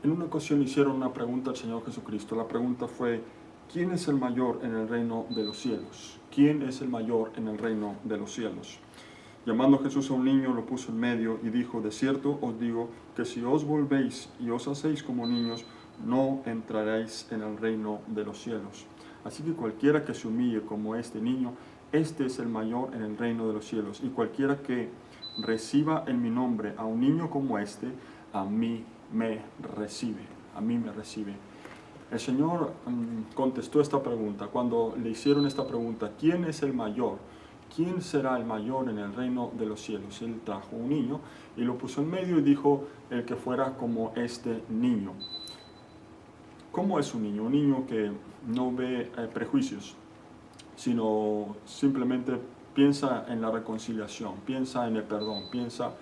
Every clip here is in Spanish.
En una ocasión hicieron una pregunta al Señor Jesucristo. La pregunta fue: ¿quién es el mayor en el reino de los cielos? ¿Quién es el mayor en el reino de los cielos? Llamando Jesús a un niño, lo puso en medio y dijo: de cierto os digo que si os volvéis y os hacéis como niños, no entraréis en el reino de los cielos. Así que cualquiera que se humille como este niño, este es el mayor en el reino de los cielos. Y cualquiera que reciba en mi nombre a un niño como este, a mí me recibe. A mí me recibe. El Señor contestó esta pregunta. Cuando le hicieron esta pregunta: ¿quién es el mayor? ¿Quién será el mayor en el reino de los cielos? Él trajo un niño y lo puso en medio y dijo: el que fuera como este niño. ¿Cómo es un niño? Un niño que no ve prejuicios, sino simplemente piensa en la reconciliación, piensa en el perdón, piensa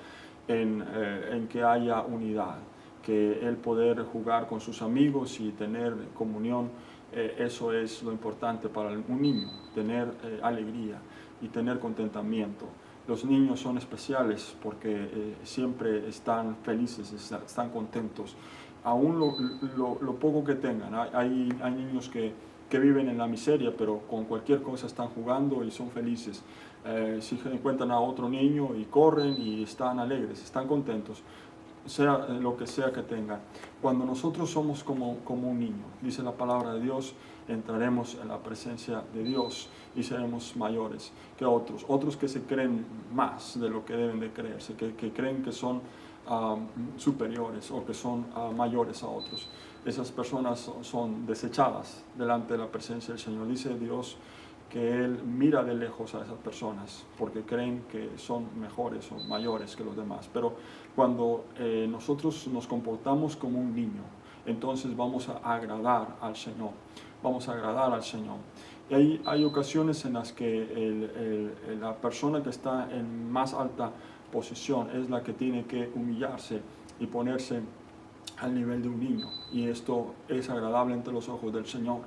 en que haya unidad, que el poder jugar con sus amigos y tener comunión, eso es lo importante para un niño, tener alegría y tener contentamiento. Los niños son especiales porque siempre están felices, están contentos, aún lo poco que tengan. Hay niños que viven en la miseria, pero con cualquier cosa están jugando y son felices. Si encuentran a otro niño y corren y están alegres, están contentos, sea lo que sea que tengan. Cuando nosotros somos como un niño, dice la palabra de Dios, entraremos en la presencia de Dios y seremos mayores que otros que se creen más de lo que deben de creerse, que creen que son superiores o que son mayores a otros. Esas personas son desechadas delante de la presencia del Señor. Dice Dios que Él mira de lejos a esas personas porque creen que son mejores o mayores que los demás. Pero cuando nosotros nos comportamos como un niño, entonces vamos a agradar al Señor. Vamos a agradar al Señor. Y hay ocasiones en las que la persona que está en más alta posición es la que tiene que humillarse y ponerse al nivel de un niño. Y esto es agradable ante los ojos del Señor.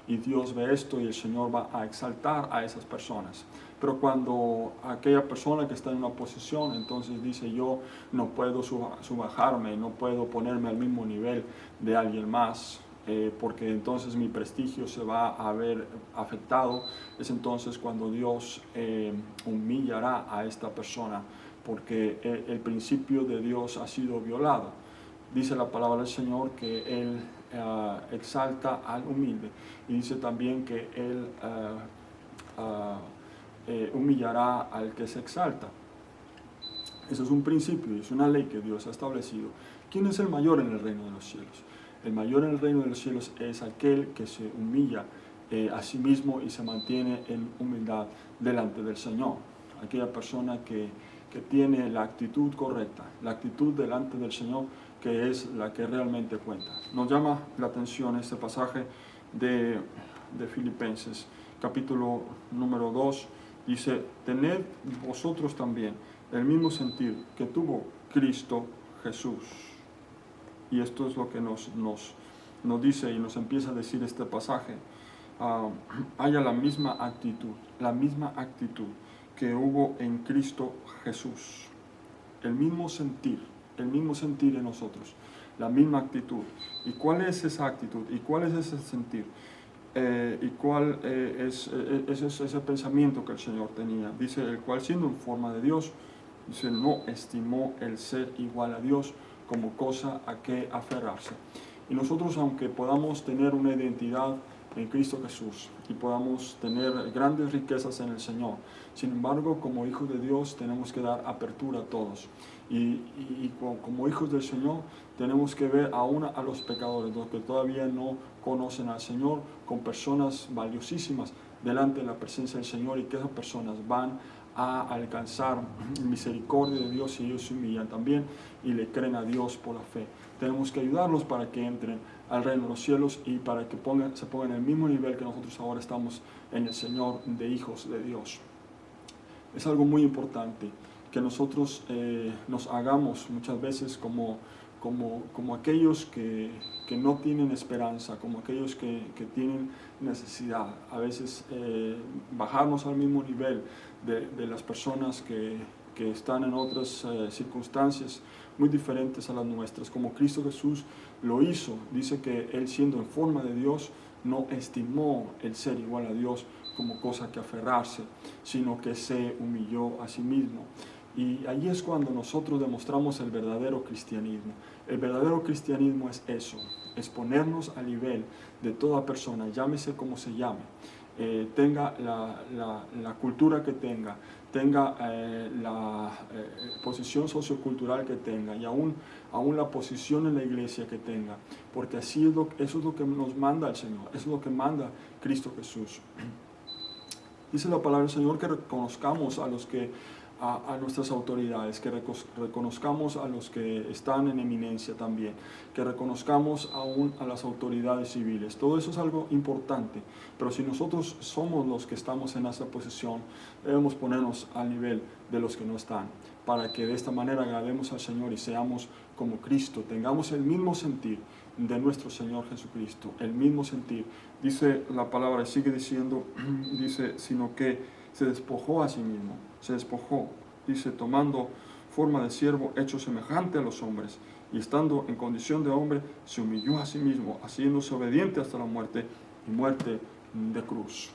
Y Dios ve esto y el Señor va a exaltar a esas personas. Pero cuando aquella persona que está en una posición, entonces dice: yo no puedo subajarme, no puedo ponerme al mismo nivel de alguien más, porque entonces mi prestigio se va a ver afectado. Es entonces cuando Dios humillará a esta persona, porque el principio de Dios ha sido violado. Dice la palabra del Señor que Él exalta al humilde, y dice también que Él humillará al que se exalta. Eso es un principio y es una ley que Dios ha establecido. ¿Quién es el mayor en el reino de los cielos? El mayor en el reino de los cielos es aquel que se humilla a sí mismo y se mantiene en humildad delante del Señor. Aquella persona que tiene la actitud correcta, la actitud delante del Señor, que es la que realmente cuenta. Nos llama la atención este pasaje de Filipenses, capítulo número 2, dice: tened vosotros también el mismo sentir que tuvo Cristo Jesús. Y esto es lo que nos dice y nos empieza a decir este pasaje. Haya la misma actitud que hubo en Cristo Jesús. El mismo sentir en nosotros, la misma actitud. ¿Y cuál es esa actitud? ¿Y cuál es ese sentir? ¿Y cuál es ese pensamiento que el Señor tenía? Dice: el cual, siendo en forma de Dios, dice, no estimó el ser igual a Dios como cosa a que aferrarse. Y nosotros, aunque podamos tener una identidad en Cristo Jesús y podamos tener grandes riquezas en el Señor, sin embargo, como hijos de Dios tenemos que dar apertura a todos. Y como hijos del Señor tenemos que ver aún a los pecadores, los que todavía no conocen al Señor, con personas valiosísimas delante de la presencia del Señor, y que esas personas van a alcanzar misericordia de Dios si ellos se humillan también y le creen a Dios por la fe. Tenemos que ayudarlos para que entren al reino de los cielos y para que se pongan en el mismo nivel que nosotros ahora estamos en el Señor, de hijos de Dios. Es algo muy importante que nosotros nos hagamos muchas veces como aquellos que no tienen esperanza, como aquellos que tienen necesidad. A veces bajarnos al mismo nivel de las personas que que están en otras circunstancias muy diferentes a las nuestras, como Cristo Jesús lo hizo. Dice que Él, siendo en forma de Dios, no estimó el ser igual a Dios como cosa que aferrarse, sino que se humilló a sí mismo. Y ahí es cuando nosotros demostramos el verdadero cristianismo. El verdadero cristianismo es eso, es ponernos al nivel de toda persona, llámese como se llame, tenga la cultura que tenga la posición sociocultural que tenga y aún la posición en la iglesia que tenga, porque así eso es lo que nos manda el Señor, eso es lo que manda Cristo Jesús. Dice la palabra del Señor que reconozcamos a nuestras autoridades, que reconozcamos a los que están en eminencia también, que reconozcamos aún a las autoridades civiles. Todo eso es algo importante, pero si nosotros somos los que estamos en esa posición, debemos ponernos al nivel de los que no están, para que de esta manera agrademos al Señor y seamos como Cristo, tengamos el mismo sentir de nuestro Señor Jesucristo, el mismo sentir. Dice la palabra, sigue diciendo, dice, sino que se despojó a sí mismo, se despojó, dice, tomando forma de siervo, hecho semejante a los hombres, y estando en condición de hombre, se humilló a sí mismo, haciéndose obediente hasta la muerte, y muerte de cruz.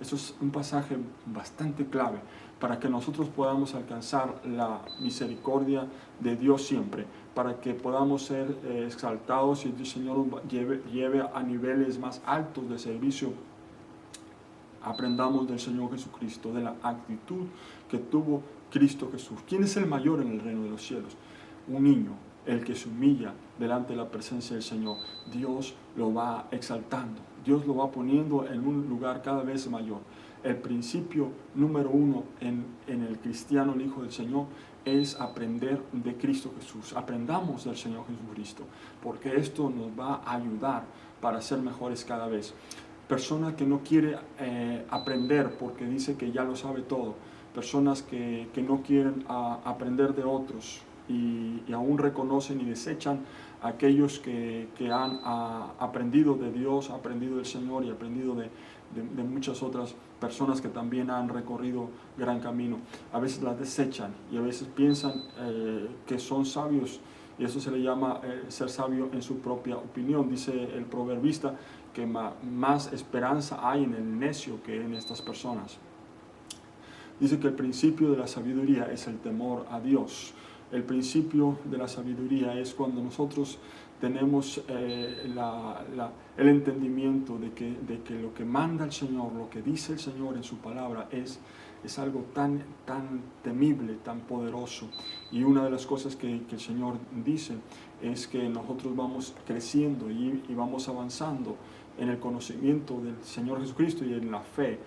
Eso es un pasaje bastante clave para que nosotros podamos alcanzar la misericordia de Dios siempre, para que podamos ser exaltados y el Señor nos lleve a niveles más altos de servicio. Aprendamos del Señor Jesucristo, de la actitud que tuvo Cristo Jesús. ¿Quién es el mayor en el reino de los cielos? Un niño, el que se humilla delante de la presencia del Señor. Dios lo va exaltando, Dios lo va poniendo en un lugar cada vez mayor. El principio número uno en el cristiano, el Hijo del Señor, es aprender de Cristo Jesús. Aprendamos del Señor Jesucristo, porque esto nos va a ayudar para ser mejores cada vez. Persona que no quiere aprender porque dice que ya lo sabe todo. Personas que no quieren aprender de otros y aún reconocen y desechan a aquellos que han aprendido de Dios, aprendido del Señor y aprendido de muchas otras personas que también han recorrido gran camino. A veces las desechan y a veces piensan que son sabios, y eso se le llama ser sabio en su propia opinión. Dice el proverbista que más esperanza hay en el necio que en estas personas. Dice que el principio de la sabiduría es el temor a Dios. El principio de la sabiduría es cuando nosotros tenemos el entendimiento de que lo que manda el Señor, lo que dice el Señor en su palabra es algo tan temible, tan poderoso. Y una de las cosas que el Señor dice es que nosotros vamos creciendo y vamos avanzando en el conocimiento del Señor Jesucristo y en la fe,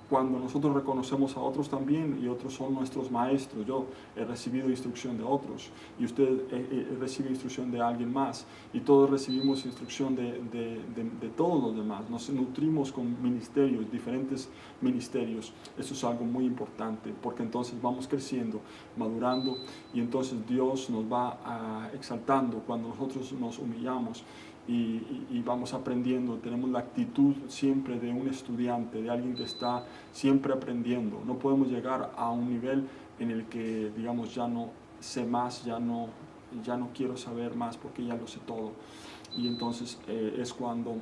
cuando nosotros reconocemos a otros también, y otros son nuestros maestros. Yo he recibido instrucción de otros, y usted recibe instrucción de alguien más, y todos recibimos instrucción de todos los demás. Nos nutrimos con ministerios, diferentes ministerios. Eso es algo muy importante, porque entonces vamos creciendo, madurando, y entonces Dios nos va exaltando cuando nosotros nos humillamos. Y vamos aprendiendo, tenemos la actitud siempre de un estudiante, de alguien que está siempre aprendiendo. No podemos llegar a un nivel en el que, digamos, ya no sé más, ya no quiero saber más porque ya lo sé todo. Y entonces es cuando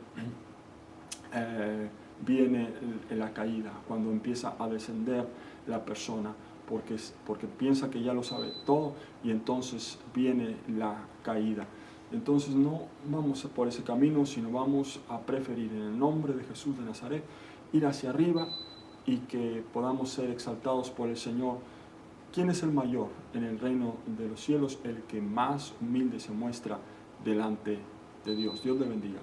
viene la caída, cuando empieza a descender la persona, porque piensa que ya lo sabe todo, y entonces viene la caída. Entonces no vamos por ese camino, sino vamos a preferir, en el nombre de Jesús de Nazaret, ir hacia arriba y que podamos ser exaltados por el Señor. ¿Quién es el mayor en el reino de los cielos? El que más humilde se muestra delante de Dios. Dios le bendiga.